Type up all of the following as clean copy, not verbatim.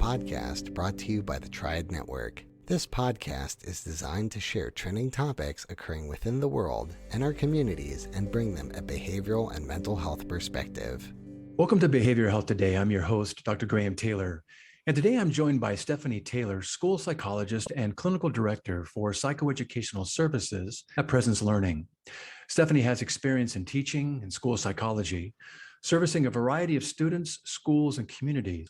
podcast brought to you by the Triad Network. This podcast is designed to share trending topics occurring within the world and our communities and bring them a behavioral and mental health perspective. Welcome to Behavioral Health Today. I'm your host, Dr. Graham Taylor. And today I'm joined by Stephanie Taylor, school psychologist and clinical director for psychoeducational services at Presence Learning. Stephanie has experience in teaching and school psychology, servicing a variety of students, schools, and communities.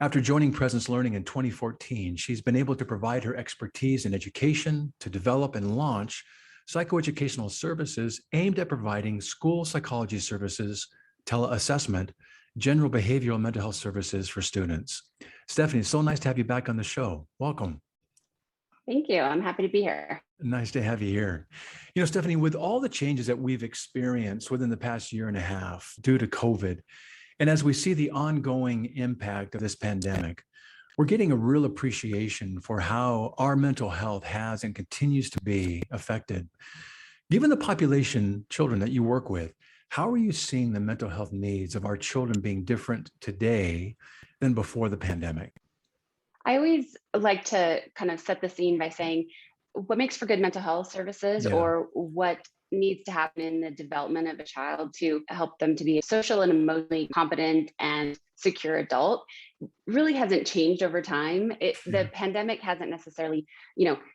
After joining Presence Learning in 2014, she's been able to provide her expertise in education to develop and launch psychoeducational services aimed at providing school psychology services, teleassessment, general behavioral and mental health services for students. Stephanie, it's so nice to have you back on the show. Welcome. Thank you. I'm happy to be here. Nice to have you here. You know, Stephanie, with all the changes that we've experienced within the past year and a half due to COVID, and as we see the ongoing impact of this pandemic, we're getting a real appreciation for how our mental health has and continues to be affected. Given the population, children that you work with, how are you seeing the mental health needs of our children being different today than before the pandemic? I always like to kind of set the scene by saying what makes for good mental health services or what needs to happen in the development of a child to help them to be a social and emotionally competent and secure adult really hasn't changed over time. The pandemic hasn't necessarily,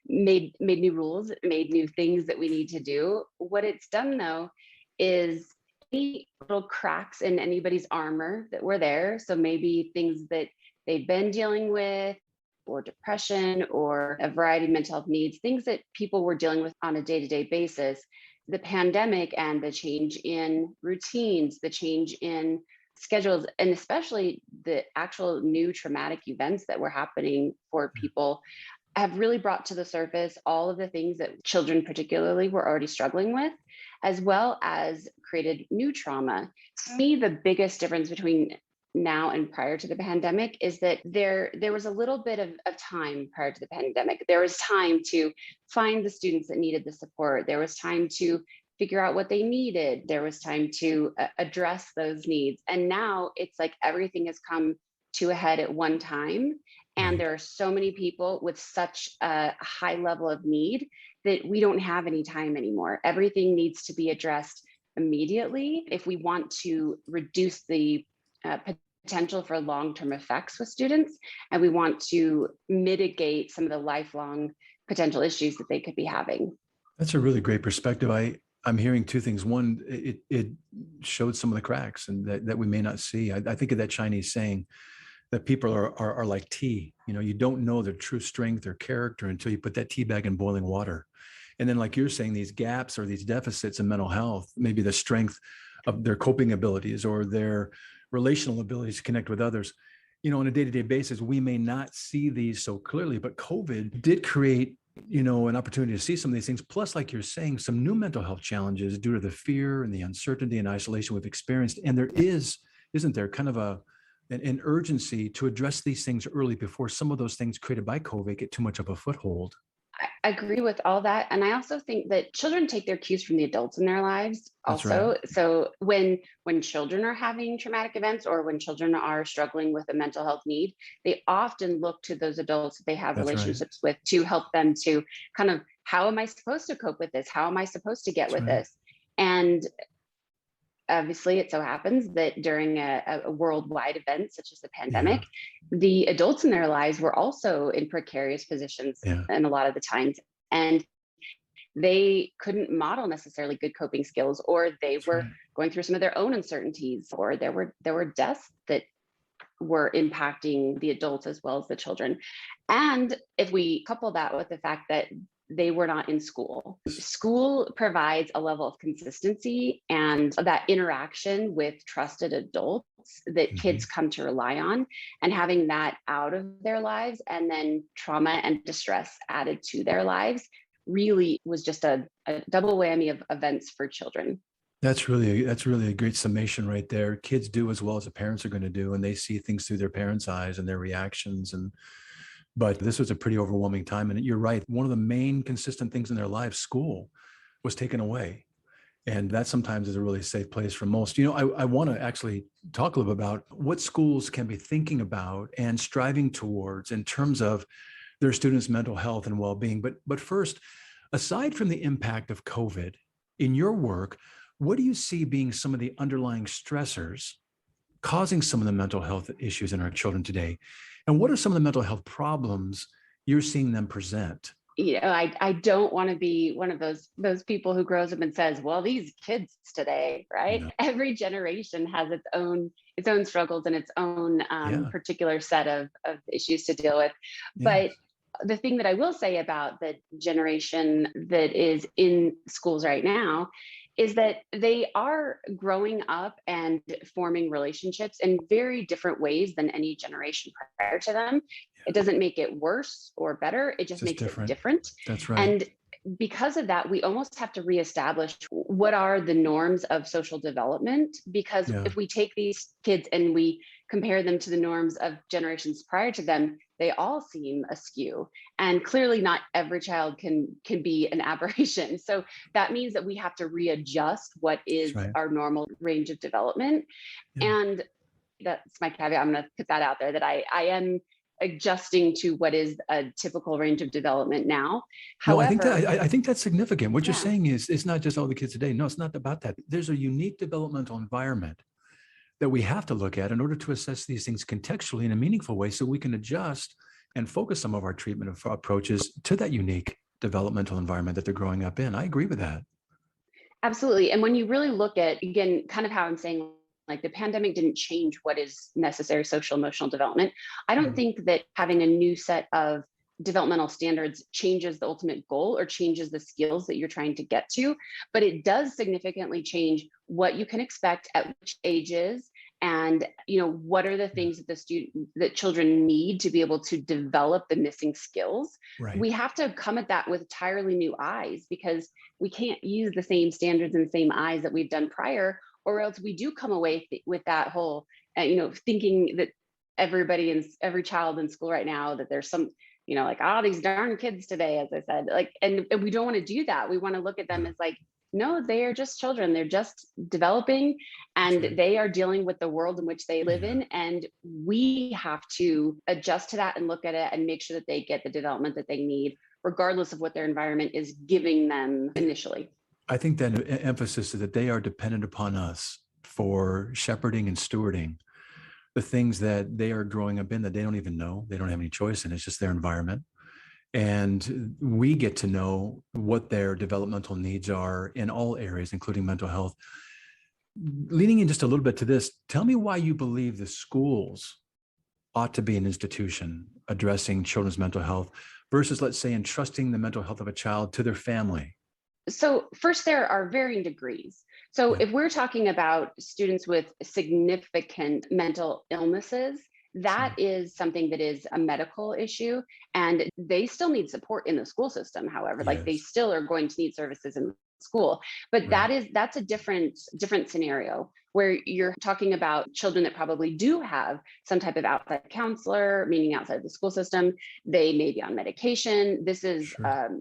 made new rules, made new things that we need to do. What it's done though is any little cracks in anybody's armor that were there. So maybe things that they've been dealing with, or depression, or a variety of mental health needs, things that people were dealing with on a day-to-day basis. The pandemic and the change in routines, the change in schedules, and especially the actual new traumatic events that were happening for people have really brought to the surface all of the things that children particularly were already struggling with, as well as created new trauma. To me, the biggest difference between now and prior to the pandemic is that there was a little bit of time prior to the pandemic. There was time to find the students that needed the support. There was time to figure out what they needed. There was time to address those needs. And now it's like everything has come to a head at one time. And there are so many people with such a high level of need that we don't have any time anymore. Everything needs to be addressed immediately if we want to reduce the potential for long-term effects with students, and we want to mitigate some of the lifelong potential issues that they could be having. That's a really great perspective. I'm hearing two things. One, it showed some of the cracks and that we may not see. I think of that Chinese saying that people are like tea. You don't know their true strength or character until you put that tea bag in boiling water. And then, like you're saying, these gaps or these deficits in mental health, maybe the strength of their coping abilities or their relational abilities to connect with others, on a day-to-day basis, we may not see these so clearly, but COVID did create, an opportunity to see some of these things. Plus, like you're saying, some new mental health challenges due to the fear and the uncertainty and isolation we've experienced. And there isn't there kind of an urgency to address these things early before some of those things created by COVID get too much of a foothold? I agree with all that. And I also think that children take their cues from the adults in their lives also. Right. So when children are having traumatic events or when children are struggling with a mental health need, they often look to those adults that they have relationships with to help them to kind of, how am I supposed to cope with this? How am I supposed to get with this? And obviously, it so happens that during a worldwide event such as the pandemic, the adults in their lives were also in precarious positions and a lot of the times. And they couldn't model necessarily good coping skills, or they were going through some of their own uncertainties, or there were deaths that were impacting the adults as well as the children. And if we couple that with the fact that they were not in school. School provides a level of consistency and that interaction with trusted adults that kids come to rely on, and having that out of their lives and then trauma and distress added to their lives really was just a double whammy of events for children. That's really a great summation right there. Kids do as well as the parents are going to do, and they see things through their parents' eyes and their reactions. But this was a pretty overwhelming time. And you're right. One of the main consistent things in their lives, school, was taken away. And that sometimes is a really safe place for most. I want to actually talk a little bit about what schools can be thinking about and striving towards in terms of their students' mental health and well-being. But first, aside from the impact of COVID, in your work, what do you see being some of the underlying stressors causing some of the mental health issues in our children today? And what are some of the mental health problems you're seeing them present? I don't want to be one of those people who grows up and says, well, these kids today, right? No. Every generation has its own struggles and its own Yeah. particular set of issues to deal with. Yeah. But the thing that I will say about the generation that is in schools right now is that they are growing up and forming relationships in very different ways than any generation prior to them. It doesn't make it worse or better. It just makes it different. That's right. And because of that, we almost have to reestablish what are the norms of social development, because if we take these kids and we compare them to the norms of generations prior to them, they all seem askew. And clearly not every child can be an aberration. So that means that we have to readjust what is our normal range of development. And that's my caveat. I'm going to put that out there, that I am adjusting to what is a typical range of development now. However, I think that's significant. What you're saying is it's not just all the kids today. No, it's not about that. There's a unique developmental environment that we have to look at in order to assess these things contextually in a meaningful way, so we can adjust and focus some of our treatment approaches to that unique developmental environment that they're growing up in. I agree with that. Absolutely. And when you really look at, again, kind of how I'm saying, like, the pandemic didn't change what is necessary social emotional development. I don't think that having a new set of developmental standards changes the ultimate goal or changes the skills that you're trying to get to, but it does significantly change what you can expect at which ages, and what are the things that children need to be able to develop the missing skills. We have to come at that with entirely new eyes, because we can't use the same standards and the same eyes that we've done prior, or else we do come away with that whole, thinking that every child in school right now, that there's some, like, these darn kids today, as I said, like, and we don't want to do that. We want to look at them as like, no, they are just children. They're just developing, and they are dealing with the world in which they live in. And we have to adjust to that and look at it and make sure that they get the development that they need, regardless of what their environment is giving them initially. I think that emphasis is that they are dependent upon us for shepherding and stewarding the things that they are growing up in that they don't even know. They don't have any choice in. It's just their environment. And we get to know what their developmental needs are in all areas, including mental health. Leaning in just a little bit to this, tell me why you believe the schools ought to be an institution addressing children's mental health versus, let's say, entrusting the mental health of a child to their family. So first, there are varying degrees. So if we're talking about students with significant mental illnesses, that is something that is a medical issue, and they still need support in the school system. However, like, they still are going to need services in school, but that's a different scenario, where you're talking about children that probably do have some type of outside counselor, meaning outside the school system. They may be on medication. This is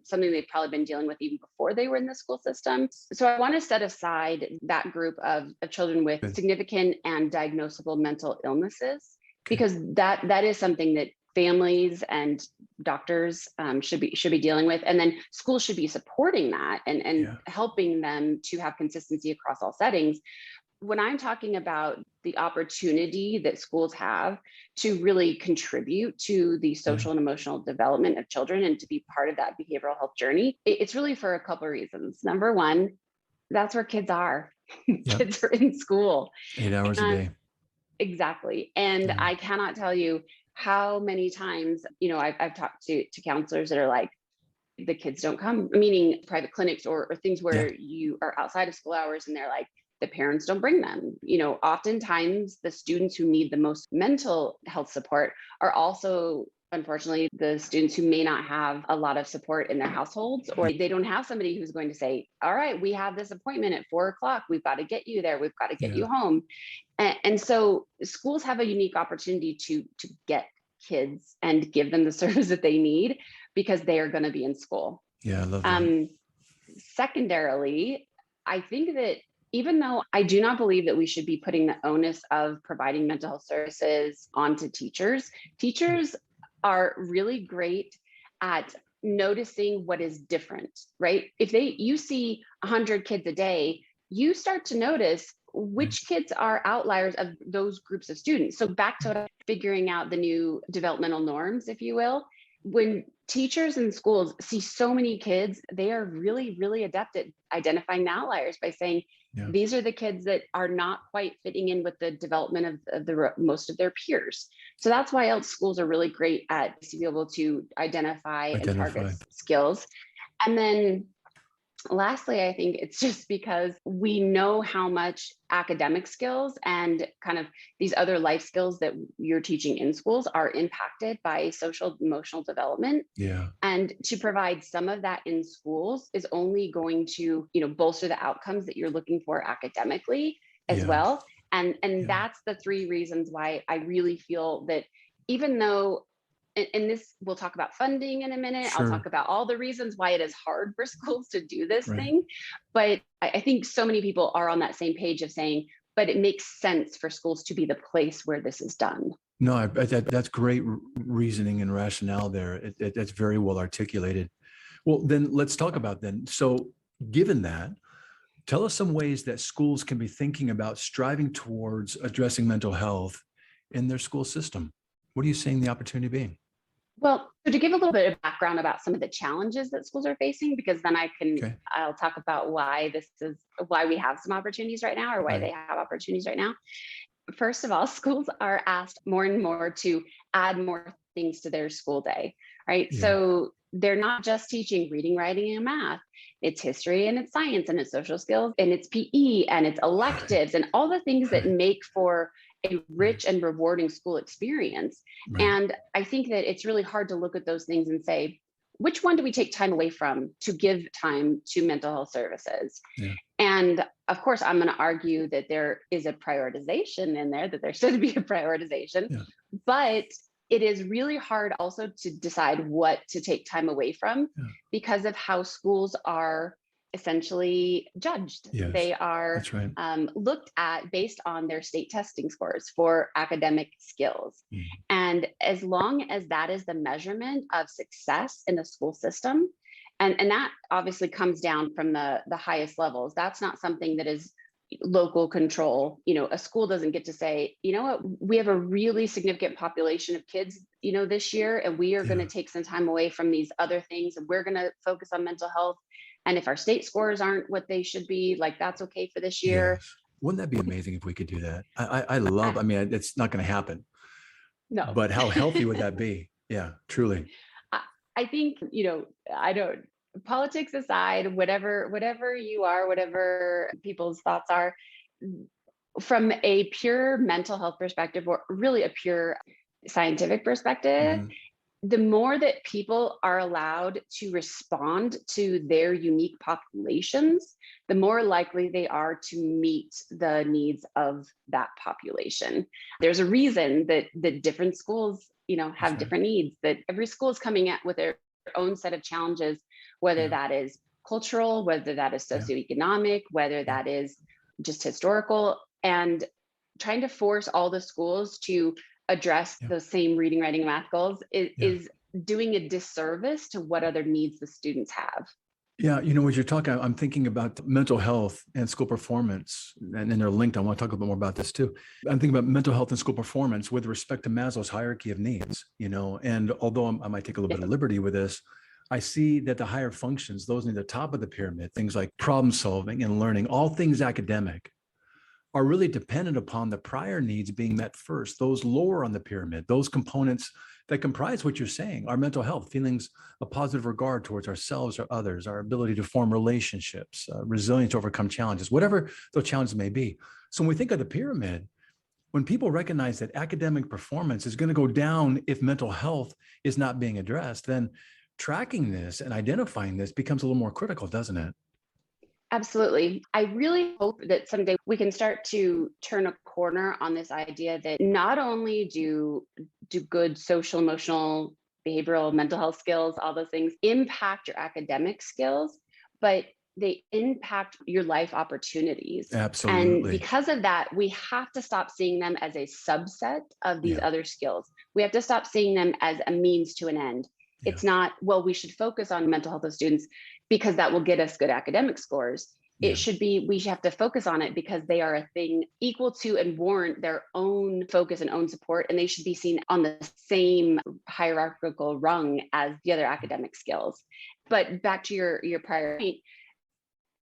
something they've probably been dealing with even before they were in the school system. So I want to set aside that group of children with significant and diagnosable mental illnesses, because that is something that families and doctors should be dealing with, and then schools should be supporting that and helping them to have consistency across all settings. When I'm talking about the opportunity that schools have to really contribute to the social and emotional development of children and to be part of that behavioral health journey, it's really for a couple of reasons. Number one, that's where kids are. Kids are in school 8 hours a day. Exactly. And I cannot tell you how many times, I've talked to counselors that are like, the kids don't come, meaning private clinics or things where you are outside of school hours, and they're like, the parents don't bring them. Oftentimes the students who need the most mental health support are also, unfortunately, the students who may not have a lot of support in their households, or they don't have somebody who's going to say, all right, we have this appointment at 4:00. We've got to get you there. We've got to get you home. And so schools have a unique opportunity to get kids and give them the service that they need, because they are going to be in school. Yeah, I love that. Secondarily, I think that even though I do not believe that we should be putting the onus of providing mental health services onto teachers, teachers are really great at noticing what is different, right? If you see 100 kids a day, you start to notice which kids are outliers of those groups of students. So back to figuring out the new developmental norms, if you will. When teachers in schools see so many kids, they are really, really adept at identifying the outliers by saying, these are the kids that are not quite fitting in with the development of most of their peers. So that's why else schools are really great at to be able to identify and target skills. And then lastly, I think it's just because we know how much academic skills and kind of these other life skills that you're teaching in schools are impacted by social emotional development. Yeah. And to provide some of that in schools is only going to, bolster the outcomes that you're looking for academically as well. And that's the three reasons why I really feel that even though and this, we'll talk about funding in a minute. I'll talk about all the reasons why it is hard for schools to do this thing. But I think so many people are on that same page of saying, but it makes sense for schools to be the place where this is done. No, that's great reasoning and rationale there. That's very well articulated. Well, then let's talk about then. So given that, tell us some ways that schools can be thinking about striving towards addressing mental health in their school system. What are you seeing the opportunity being? Well, so to give a little bit of background about some of the challenges that schools are facing, because then I'll talk about why we have some opportunities right now, or why they have opportunities right now. First of all, schools are asked more and more to add more things to their school day, right? Yeah. So they're not just teaching reading, writing, and math. It's history and it's science and it's social skills and it's PE and it's electives and all the things that make for a rich and rewarding school experience. And I think that it's really hard to look at those things and say, which one do we take time away from to give time to mental health services? And of course, I'm going to argue that there is a prioritization in there, that there should be a prioritization, but it is really hard also to decide what to take time away from because of how schools are essentially judged. They are looked at based on their state testing scores for academic skills. And as long as that is the measurement of success in the school system, and that obviously comes down from the highest levels, that's not something that is local control. A school doesn't get to say, you know what, we have a really significant population of kids, this year, and we are going to take some time away from these other things, and we're going to focus on mental health. And if our state scores aren't what they should be, like, that's okay for this year. Yes. Wouldn't that be amazing if we could do that? I mean, it's not going to happen. No. But how healthy would that be? Yeah, truly. I think, politics aside, whatever you are, whatever people's thoughts are, from a pure mental health perspective, or really a pure scientific perspective, the more that people are allowed to respond to their unique populations, the more likely they are to meet the needs of that population. There's a reason that different schools, have different needs, that every school is coming at with their own set of challenges, whether that is cultural, whether that is socioeconomic, whether that is just historical, and trying to force all the schools to address those same reading, writing, math goals is doing a disservice to what other needs the students have. Yeah, as you're talking, I'm thinking about mental health and school performance, and they're linked. I want to talk a bit more about this too. I'm thinking about mental health and school performance with respect to Maslow's hierarchy of needs, and although I might take a little bit of liberty with this, I see that the higher functions, those near the top of the pyramid, things like problem solving and learning, all things academic, are really dependent upon the prior needs being met first. Those lower on the pyramid, those components that comprise what you're saying, our mental health, feelings of positive regard towards ourselves or others, our ability to form relationships, resilience to overcome challenges, whatever those challenges may be. So when we think of the pyramid, when people recognize that academic performance is going to go down if mental health is not being addressed, then tracking this and identifying this becomes a little more critical, doesn't it? Absolutely. I really hope that someday we can start to turn a corner on this idea that not only do good social, emotional, behavioral, mental health skills, all those things impact your academic skills, but they impact your life opportunities. And Absolutely. because of that, we have to stop seeing them as a subset of these Yeah. other skills. We have to stop seeing them as a means to an end. Yeah. It's not, well, we should focus on mental health of students because that will get us good academic scores. Yeah. It should be, we have to focus on it because they are a thing equal to and warrant their own focus and own support. And they should be seen on the same hierarchical rung as the other academic skills. But back to your prior point,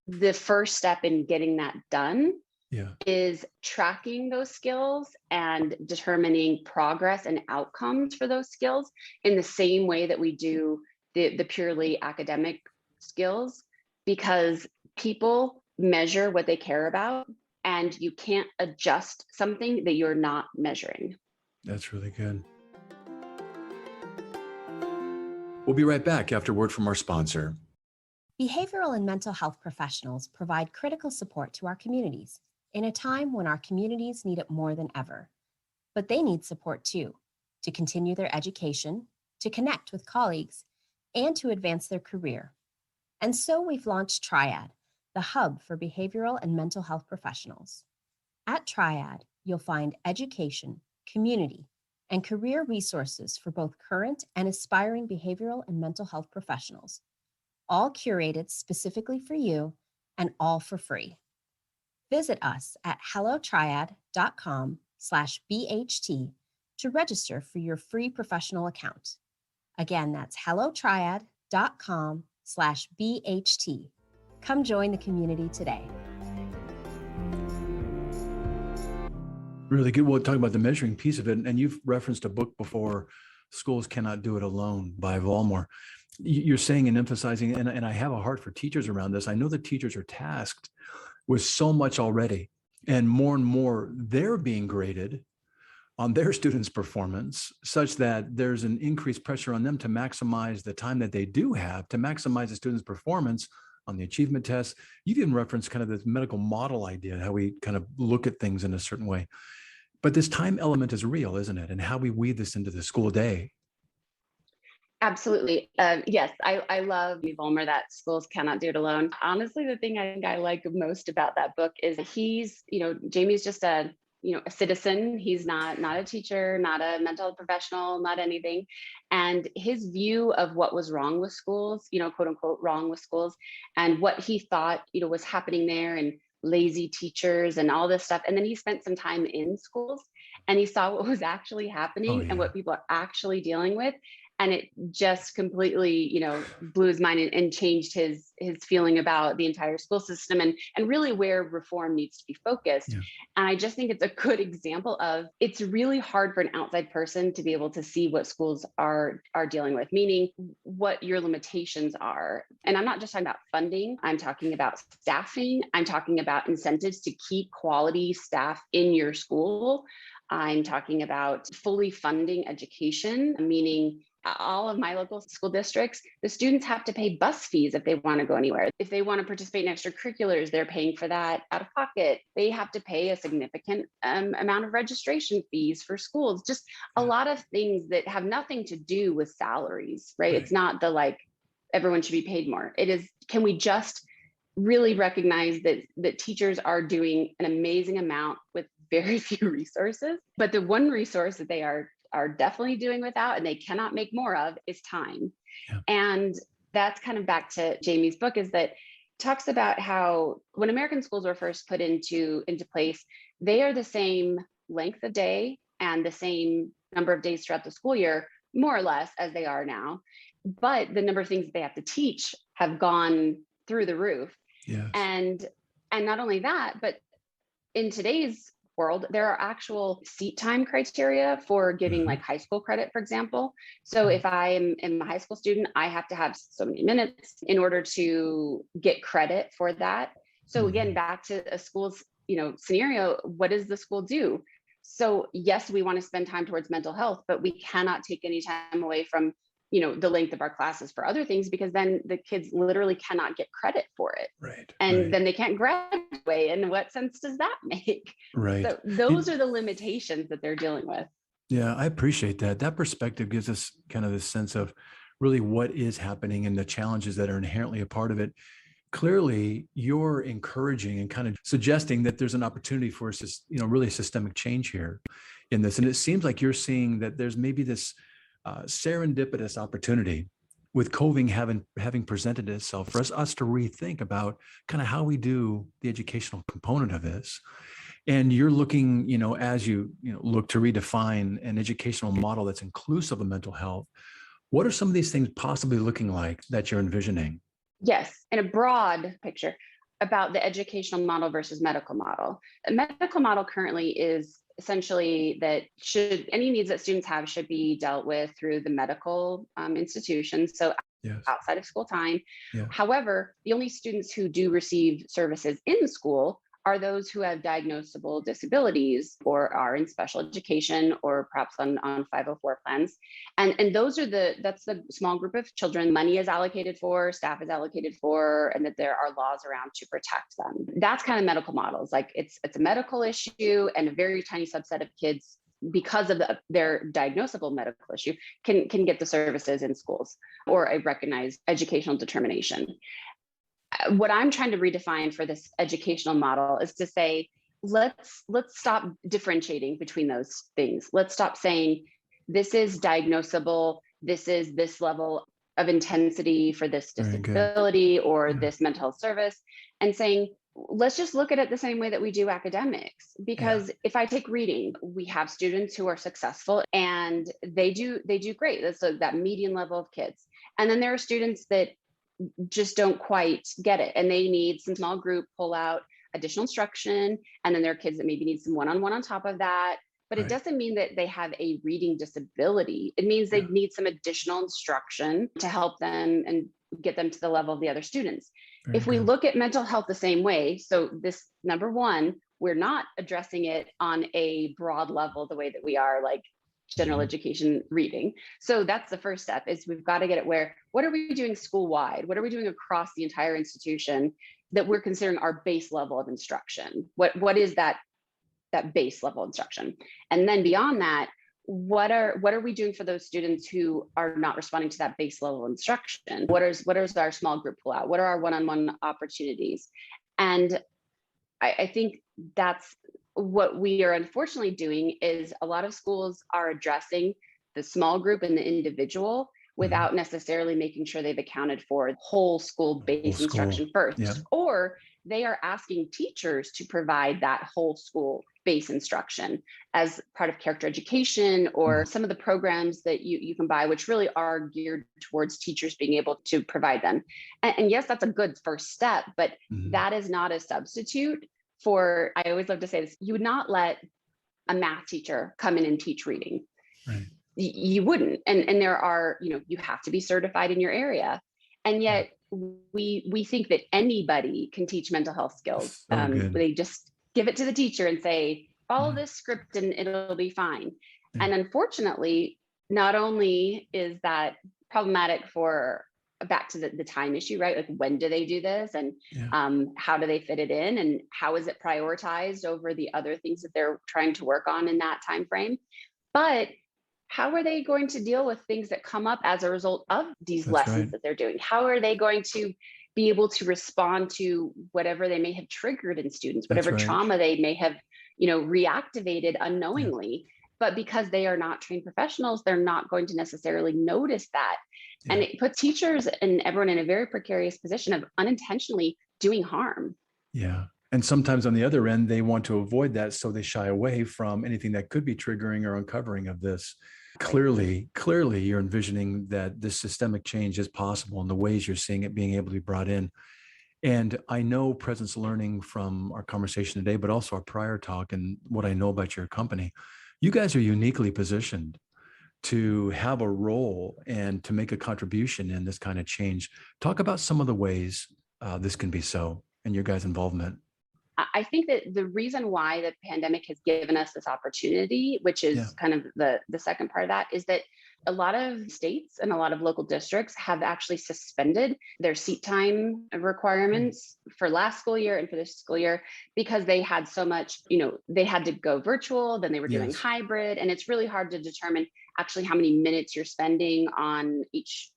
the first step in getting that done Yeah. is tracking those skills and determining progress and outcomes for those skills in the same way that we do the purely academic skills, because people measure what they care about, and you can't adjust something that you're not measuring. That's really good. We'll be right back after word from our sponsor. Behavioral and mental health professionals provide critical support to our communities in a time when our communities need it more than ever. But they need support too, to continue their education, to connect with colleagues, and to advance their career. And so we've launched Triad, the hub for behavioral and mental health professionals. At Triad, you'll find education, community, and career resources for both current and aspiring behavioral and mental health professionals, all curated specifically for you and all for free. Visit us at hellotriad.com/BHT to register for your free professional account. Again, that's hellotriad.com/BHT. Come join the community today. Really good. Well, talking about the measuring piece of it, and you've referenced a book before, Schools Cannot Do It Alone by Vollmer. You're saying and emphasizing, and I have a heart for teachers around this. I know that teachers are tasked with so much already, and more they're being graded on their students' performance, such that there's an increased pressure on them to maximize the time that they do have to maximize the students' performance on the achievement tests. You've even referenced kind of this medical model idea, how we kind of look at things in a certain way. But this time element is real, isn't it? And how we weave this into the school day. Absolutely. Yes, I love Vollmer, that Schools Cannot Do It Alone. Honestly, the thing I think I like most about that book is Jamie's just a citizen. He's not a teacher, not a mental health professional, not anything. And his view of what was wrong with schools, quote unquote, wrong with schools, and what he thought, was happening there, and lazy teachers and all this stuff. And then he spent some time in schools and he saw what was actually happening and what people are actually dealing with. And it just completely, blew his mind and changed his feeling about the entire school system and really where reform needs to be focused. Yeah. And I just think it's a good example of, it's really hard for an outside person to be able to see what schools are dealing with, meaning what your limitations are. And I'm not just talking about funding, I'm talking about staffing, I'm talking about incentives to keep quality staff in your school. I'm talking about fully funding education, meaning all of my local school districts, the students have to pay bus fees if they want to go anywhere. If they want to participate in extracurriculars, they're paying for that out of pocket. They have to pay a significant amount of registration fees for schools. Just a lot of things that have nothing to do with salaries, right? It's not everyone should be paid more. It is, can we just really recognize that teachers are doing an amazing amount with very few resources, but the one resource that they are definitely doing without and they cannot make more of is time. Yeah. And that's kind of back to Jamie's book, is that talks about how when American schools were first put into place, they are the same length of day and the same number of days throughout the school year, more or less, as they are now. But the number of things that they have to teach have gone through the roof. Yes. And not only that, but in today's world, there are actual seat time criteria for giving like high school credit, for example. So if I am a high school student, I have to have so many minutes in order to get credit for that. So again, back to a school's, scenario, what does the school do? So yes, we want to spend time towards mental health, but we cannot take any time away from the length of our classes for other things, because then the kids literally cannot get credit for it. Right. And then they can't graduate. And what sense does that make? Right. So those are the limitations that they're dealing with. Yeah, I appreciate that. That perspective gives us kind of this sense of really what is happening and the challenges that are inherently a part of it. clearly you're encouraging and kind of suggesting that there's an opportunity for really systemic change here in this. And it seems like you're seeing that there's maybe this serendipitous opportunity with COVID having presented itself for us to rethink about kind of how we do the educational component of this. And you're looking, as you look to redefine an educational model that's inclusive of mental health. What are some of these things possibly looking like that you're envisioning? Yes, in a broad picture about the educational model versus medical model. A medical model currently is essentially that any needs that students have should be dealt with through the medical institution. So Yes. outside of school time. Yeah. However, the only students who do receive services in school are those who have diagnosable disabilities or are in special education or perhaps on 504 plans. And that's the small group of children money is allocated for, staff is allocated for, and that there are laws around to protect them. That's kind of medical models. Like it's a medical issue, and a very tiny subset of kids, because of their diagnosable medical issue, can get the services in schools or a recognized educational determination. What I'm trying to redefine for this educational model is to say, let's stop differentiating between those things. Let's stop saying this is diagnosable, this is this level of intensity for this disability or this mental health service, and saying, let's just look at it the same way that we do academics. Because if I take reading, we have students who are successful and they do great. That's that median level of kids. And then there are students that just don't quite get it, and they need some small group pull out, additional instruction. And then there are kids that maybe need some one-on-one on top of that. But it doesn't mean that they have a reading disability. It means they need some additional instruction to help them and get them to the level of the other students. If we look at mental health the same way, so this number one, we're not addressing it on a broad level the way that we are like general education reading. So that's the first step, is we've got to get it where, what are we doing school wide? What are we doing across the entire institution that we're considering our base level of instruction? What is that base level instruction? And then beyond that, what are we doing for those students who are not responding to that base level instruction? What is our small group pull out? What are our one-on-one opportunities? And I think that's what we are unfortunately doing, is a lot of schools are addressing the small group and the individual without necessarily making sure they've accounted for whole school-based instruction first. Or they are asking teachers to provide that whole school-based instruction as part of character education or some of the programs that you can buy, which really are geared towards teachers being able to provide them. And yes, that's a good first step, but that is not a substitute for, I always love to say this, you would not let a math teacher come in and teach reading. Right. You wouldn't. And there are, you have to be certified in your area. And yet we think that anybody can teach mental health skills. They just give it to the teacher and say, follow this script and it'll be fine. And unfortunately, not only is that problematic for back to the time issue, right? Like, when do they do this, and how do they fit it in, and how is it prioritized over the other things that they're trying to work on in that time frame? But how are they going to deal with things that come up as a result of these lessons that they're doing? How are they going to be able to respond to whatever they may have triggered in students, whatever trauma they may have, reactivated unknowingly? But because they are not trained professionals, they're not going to necessarily notice that. And it puts teachers and everyone in a very precarious position of unintentionally doing harm. Yeah. And sometimes on the other end, they want to avoid that, so they shy away from anything that could be triggering or uncovering of this. Clearly, you're envisioning that this systemic change is possible in the ways you're seeing it being able to be brought in. And I know presence learning from our conversation today, but also our prior talk and what I know about your company, you guys are uniquely positioned to have a role and to make a contribution in this kind of change. Talk about some of the ways this can be so, and your guys' involvement. I think that the reason why the pandemic has given us this opportunity, which is kind of the second part of that, is that a lot of states and a lot of local districts have actually suspended their seat time requirements for last school year and for this school year, because they had so much, they had to go virtual, then they were doing hybrid, and it's really hard to determine actually how many minutes you're spending on each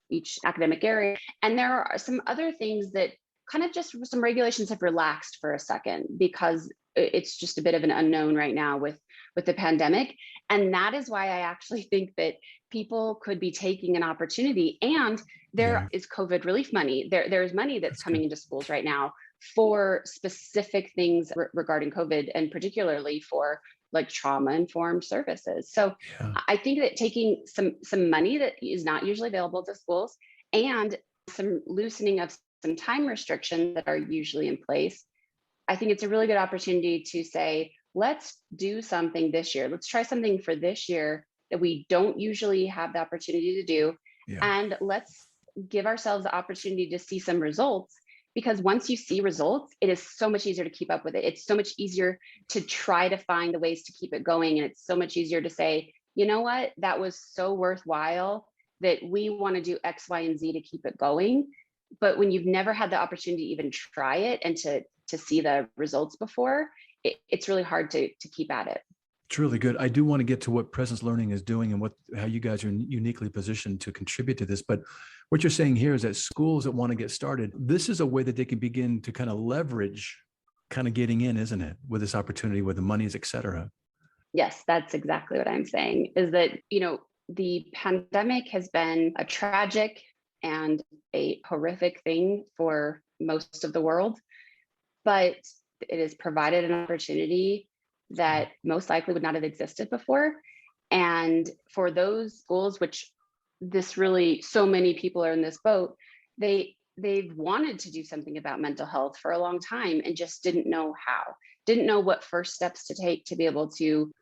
academic area. And there are some other things that kind of just some regulations have relaxed for a second because it's just a bit of an unknown right now with the pandemic. And that is why I actually think that people could be taking an opportunity. And there is COVID relief money. There's money that's coming into schools right now for specific things regarding COVID, and particularly for like trauma-informed services. So I think that taking some money that is not usually available to schools and some loosening of some time restrictions that are usually in place, I think it's a really good opportunity to say, let's do something this year. Let's try something for this year that we don't usually have the opportunity to do. And let's give ourselves the opportunity to see some results, because once you see results, it is so much easier to keep up with it. It's so much easier to try to find the ways to keep it going. And it's so much easier to say, you know what, that was so worthwhile that we want to do X, Y, and Z to keep it going. But when you've never had the opportunity to even try it and to see the results before, it's really hard to keep at it. It's really good. I do want to get to what Presence Learning is doing and how you guys are uniquely positioned to contribute to this. But what you're saying here is that schools that want to get started, this is a way that they can begin to kind of leverage kind of getting in, isn't it? With this opportunity, with the monies, et cetera. Yes, that's exactly what I'm saying, is that, the pandemic has been a tragic and a horrific thing for most of the world, but it has provided an opportunity that most likely would not have existed before. And for those schools, which this really, so many people are in this boat, they've wanted to do something about mental health for a long time and just didn't know how, didn't know what first steps to take to be able to,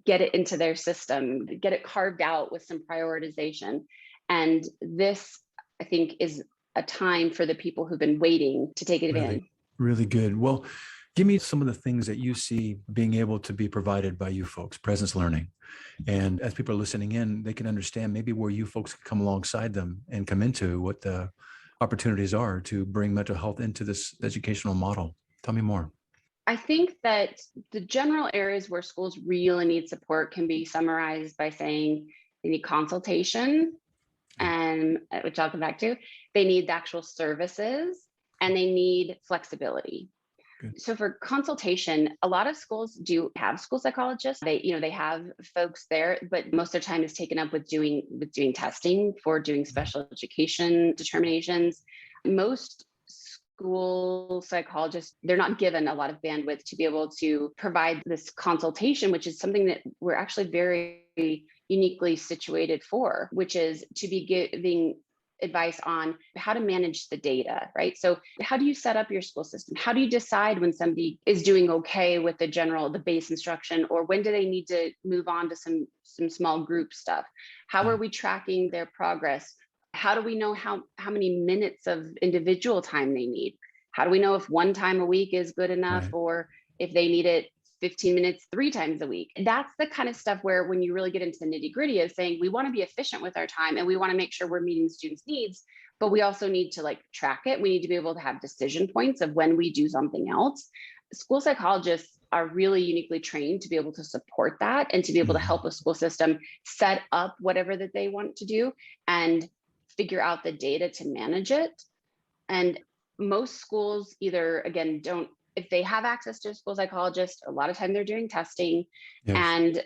get it into their system, get it carved out with some prioritization. And this, I think, is a time for the people who've been waiting to take advantage. Really good. Well, give me some of the things that you see being able to be provided by you folks, Presence Learning. And as people are listening in, they can understand maybe where you folks can come alongside them and come into what the opportunities are to bring mental health into this educational model. Tell me more. I think that the general areas where schools really need support can be summarized by saying they need consultation, and which I'll come back to. They need the actual services, and they need flexibility. Good. So for consultation, a lot of schools do have school psychologists. They have folks there, but most of their time is taken up with doing testing for doing special education determinations. Most school psychologists, they're not given a lot of bandwidth to be able to provide this consultation, which is something that we're actually very uniquely situated for, which is to be giving advice on how to manage the data, right? So how do you set up your school system? How do you decide when somebody is doing okay with the base instruction, or when do they need to move on to some small group stuff? How are we tracking their progress? How do we know how many minutes of individual time they need? How do we know if one time a week is good enough, or if they need it 15 minutes 3 times a week? That's the kind of stuff where when you really get into the nitty gritty of saying we want to be efficient with our time and we want to make sure we're meeting students' needs, but we also need to track it. We need to be able to have decision points of when we do something else. School psychologists are really uniquely trained to be able to support that and to be able to help a school system set up whatever that they want to do and figure out the data to manage it. And most schools either, again, don't, if they have access to a school psychologist, a lot of time they're doing testing. And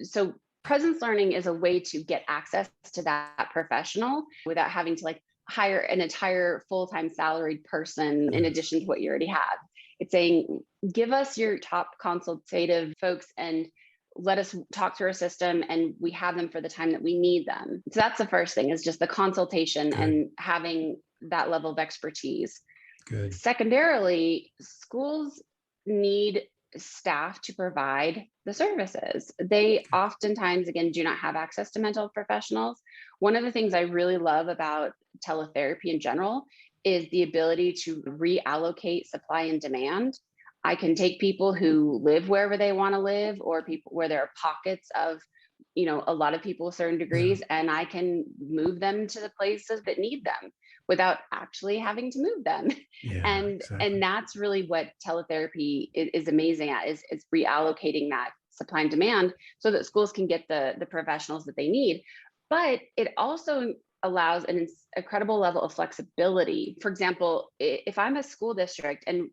so Presence Learning is a way to get access to that professional without having to hire an entire full-time salaried person in addition to what you already have. It's saying, give us your top consultative folks and let us talk through our system, and we have them for the time that we need them. So that's the first thing, is just the consultation and having that level of expertise. Good. Secondarily, schools need staff to provide the services. They oftentimes, again, do not have access to mental health professionals. One of the things I really love about teletherapy in general is the ability to reallocate supply and demand. I can take people who live wherever they want to live, or people where there are pockets of, a lot of people with certain degrees, and I can move them to the places that need them without actually having to move them. And that's really what teletherapy is amazing at, is reallocating that supply and demand so that schools can get the professionals that they need. But it also allows an incredible level of flexibility. For example, if I'm a school district and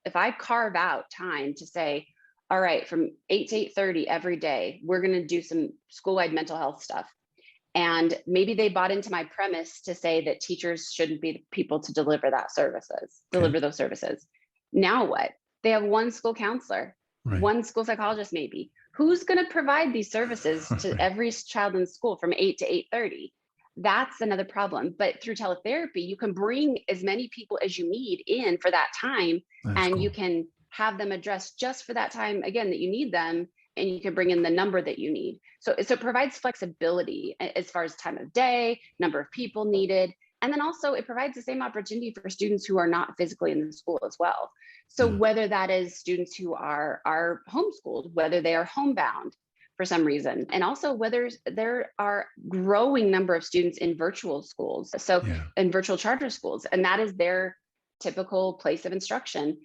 if I carve out time to say, all right, from 8 to 8:30 every day, we're going to do some school-wide mental health stuff. And maybe they bought into my premise to say that teachers shouldn't be the people to deliver those services. Now what? They have one school counselor, Right. one school psychologist, maybe. Who's going to provide these services to every child in school from 8 to 8:30? That's another problem. But through teletherapy, you can bring as many people as you need in for that time, That's and cool. you can have them addressed just for that time, again, that you need them, and you can bring in the number that you need. So it provides flexibility as far as time of day, number of people needed. And then also it provides the same opportunity for students who are not physically in the school as well. So Yeah. whether that is students who are homeschooled, whether they are homebound for some reason, and also whether there are growing number of students in virtual schools, so Yeah. in virtual charter schools, and that is their typical place of instruction.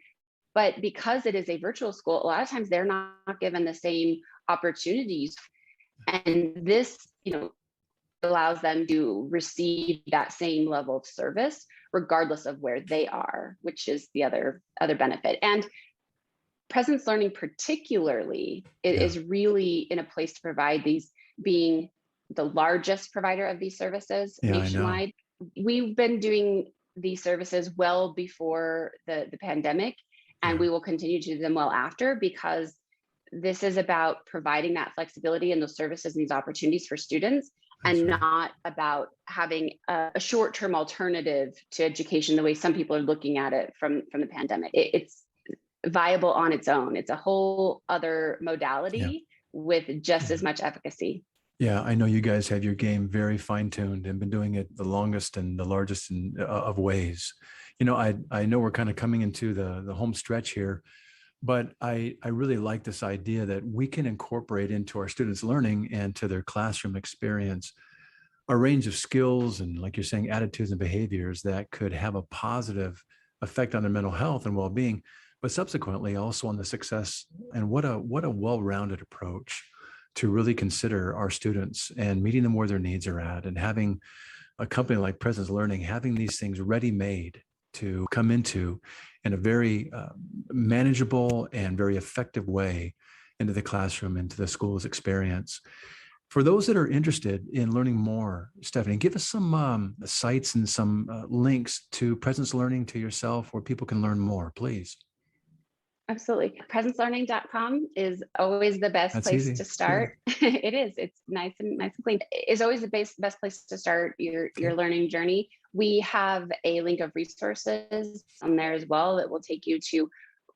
But because it is a virtual school, a lot of times they're not given the same opportunities. And this, allows them to receive that same level of service, regardless of where they are, which is the other benefit. And presence learning particularly is really in a place to provide these, being the largest provider of these services nationwide. We've been doing these services well before the pandemic, and we will continue to do them well after, because this is about providing that flexibility and those services and these opportunities for students. That's and right. Not about having a short-term alternative to education the way some people are looking at it from the pandemic. It's viable on its own. It's a whole other modality with just as much efficacy. Yeah, I know you guys have your game very fine-tuned and been doing it the longest and the largest of ways. I know we're kind of coming into the home stretch here, but I really like this idea that we can incorporate into our students' learning and to their classroom experience a range of skills and, like you're saying, attitudes and behaviors that could have a positive effect on their mental health and well-being, but subsequently also on the success. And what a well-rounded approach to really consider our students and meeting them where their needs are at, and having a company like Presence Learning, having these things ready-made to come into in a very manageable and very effective way into the classroom, into the school's experience. For those that are interested in learning more, Stephanie, give us some sites and some links to Presence Learning, to yourself, where people can learn more, please. Absolutely. PresenceLearning.com is always the best place to start. It is. It's nice and clean. It's always the best place to start your learning journey. We have a link of resources on there as well that will take you to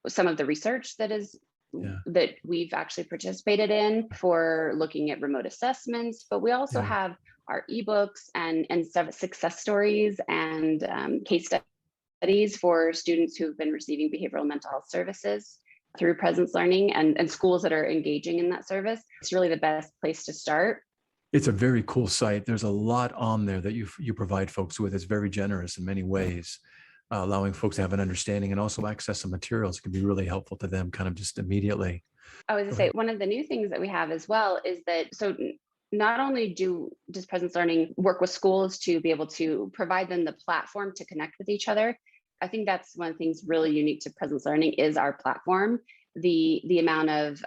some of the research that we've actually participated in for looking at remote assessments. But we also have our ebooks and some success stories and case studies for students who've been receiving behavioral mental health services through Presence Learning, and schools that are engaging in that service. It's really the best place to start. It's a very cool site. There's a lot on there that you provide folks with. It's very generous in many ways, allowing folks to have an understanding and also access some materials that can be really helpful to them kind of just immediately. I was going to say, one of the new things that we have as well is that, so not only does Presence Learning work with schools to be able to provide them the platform to connect with each other. I think that's one of the things really unique to Presence Learning is our platform, the amount of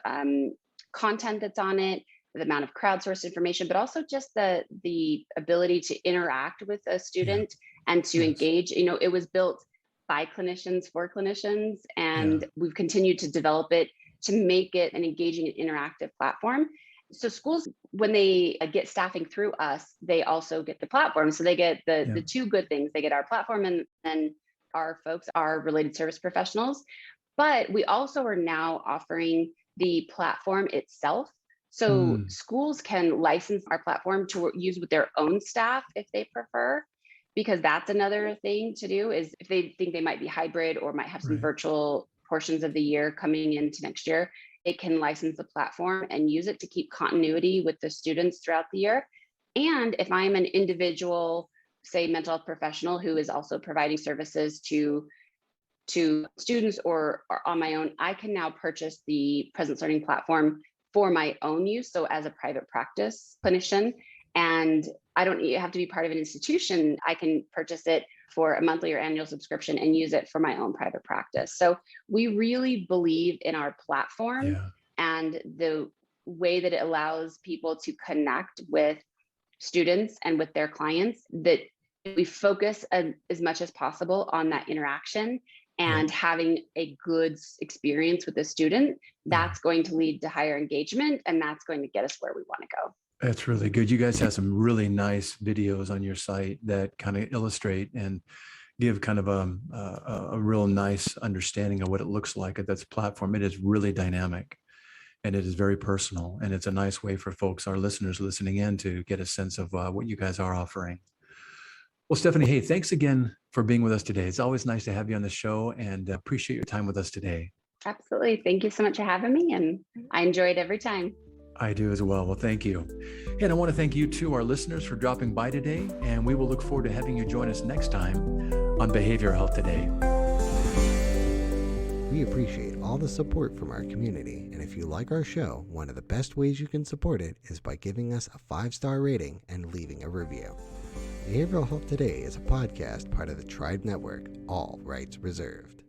content that's on it, the amount of crowdsourced information, but also just the ability to interact with a student and to engage. It was built by clinicians for clinicians, and we've continued to develop it to make it an engaging and interactive platform. So schools, when they get staffing through us, they also get the platform. So they get the two good things. They get our platform, and our folks are related service professionals. But we also are now offering the platform itself. So schools can license our platform to use with their own staff if they prefer, because that's another thing to do, is if they think they might be hybrid or might have some virtual portions of the year coming into next year, it can license the platform and use it to keep continuity with the students throughout the year. And if I'm an individual, say, mental health professional who is also providing services to students or on my own, I can now purchase the Presence Learning platform for my own use. So as a private practice clinician, And I don't have to be part of an institution. I can purchase it for a monthly or annual subscription and use it for my own private practice. So we really believe in our platform Yeah. and the way that it allows people to connect with students and with their clients, that we focus as much as possible on that interaction and having a good experience with the student. That's going to lead to higher engagement, and that's going to get us where we want to go. That's really good. You guys have some really nice videos on your site that kind of illustrate and give kind of a real nice understanding of what it looks like at this platform. It is really dynamic and it is very personal. And it's a nice way for folks, our listeners listening in, to get a sense of what you guys are offering. Well, Stephanie, hey, thanks again for being with us today. It's always nice to have you on the show, and appreciate your time with us today. Absolutely. Thank you so much for having me. And I enjoy it every time. I do as well. Well, thank you. And I want to thank you too, our listeners, for dropping by today. And we will look forward to having you join us next time on Behavioral Health Today. We appreciate all the support from our community. And if you like our show, one of the best ways you can support it is by giving us a 5-star rating and leaving a review. Behavioral Health Today is a podcast part of the Tribe Network, all rights reserved.